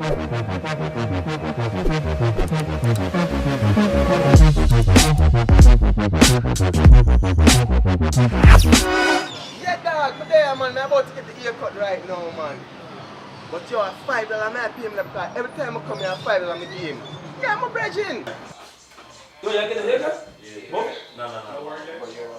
Yeah, dog, but there, man. I'm about to get the haircut right now, man. But yo, $5 man, I pay him because every time I come here, $5 I give him. Yeah, I'm a bridging. Yo, y'all get a haircut? Yeah. Both? No.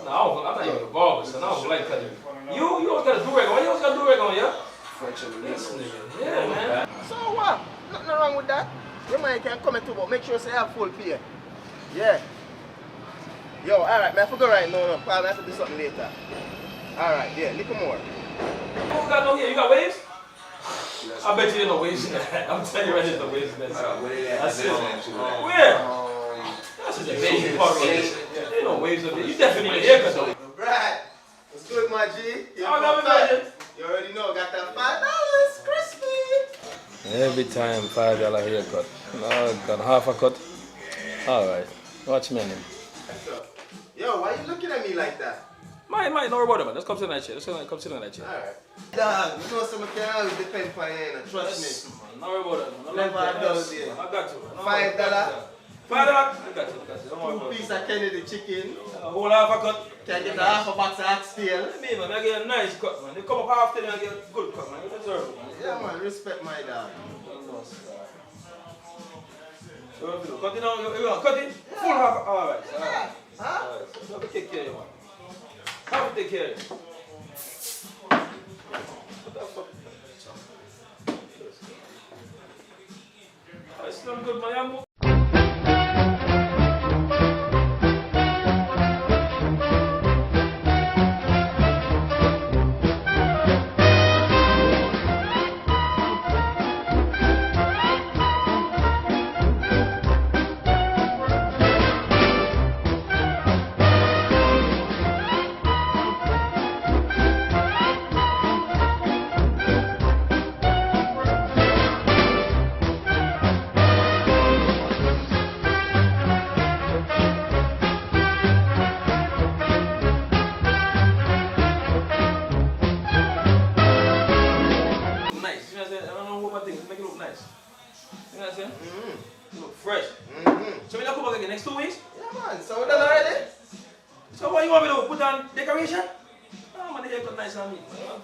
No, I'm not even a barber, so I don't like cutting. You always got a do-rag on. You always got a do-rag on, yeah? This nigga, yeah, man. So what? Nothing wrong with that. Your man can come too, but make sure you have full pay. Yeah. Yo, alright, man, I forgot right now, no, I have to do something later. Alright, yeah, little more. Who got no hair? You got waves? I bet you ain't no waves in that. I'm telling you right, there's no waves in that. That's it. Where? That's just a basic part of it. There ain't no waves up there. You definitely need a haircut though. Right. What's good, my G? You already know, got that $5 crispy. Every time $5 haircut. No, got half a cut. Alright. Watch me name. Yo, why you looking at me like that? Mine, don't worry about it, man. Let's come sit in that chair. Come sit in that chair. Alright. Dog, you know something can always depend on you, trust me. Don't worry about it, man. Never have done it. I got you, man. $5. $5? I got you. Don't worry about it. 2 pieces of Kennedy chicken. A whole half a cut. Can get a half a box of oxtail. Me, man, I get a nice cut, man. You come up half then I get a good cut, man. You deserve it, man. Yeah, man, respect my dog. Cut it now, you want cut it? Full half, alright. Yeah. Huh? Alright, so have to take care of you, man. Have to take care of you. What the fuck? I smell good, man. Fresh. So we not come back again next 2 weeks? Yeah, man. So we done already? So what you want me to put on decoration? Oh man, the haircut nice on me. Come on.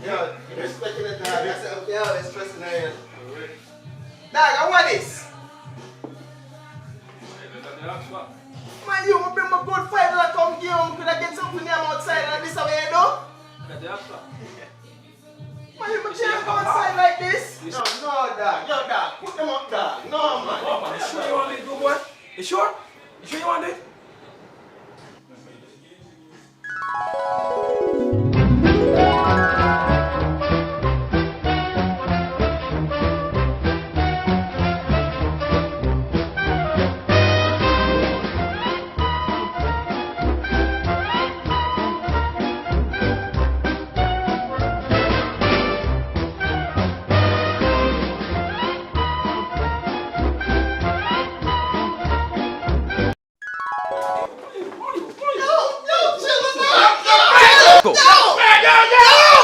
Yo, respecting the dog. I said, okay, all this stressing there. Dog, I want this. Man, you will bring my good $5 come give him. Could I get something there outside and this away, though? Man, you can't go outside like this. No, dog. Yo, dog. Put them up, dog. No, man. Oh, man. You sure you want it, good boy? You sure? You sure you want it?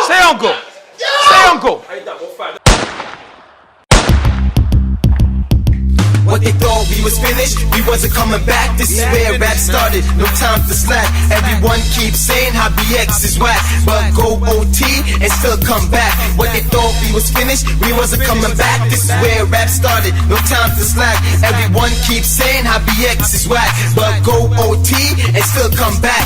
Say uncle. Say uncle. What they thought we was finished, we wasn't coming back. This is where rap started, no time to slack. Everyone keeps saying how BX is whack, but go OT and still come back. What they thought we was finished, we wasn't coming back. This is where rap started, no time to slack. Everyone keeps saying how BX is whack, but go OT and still come back.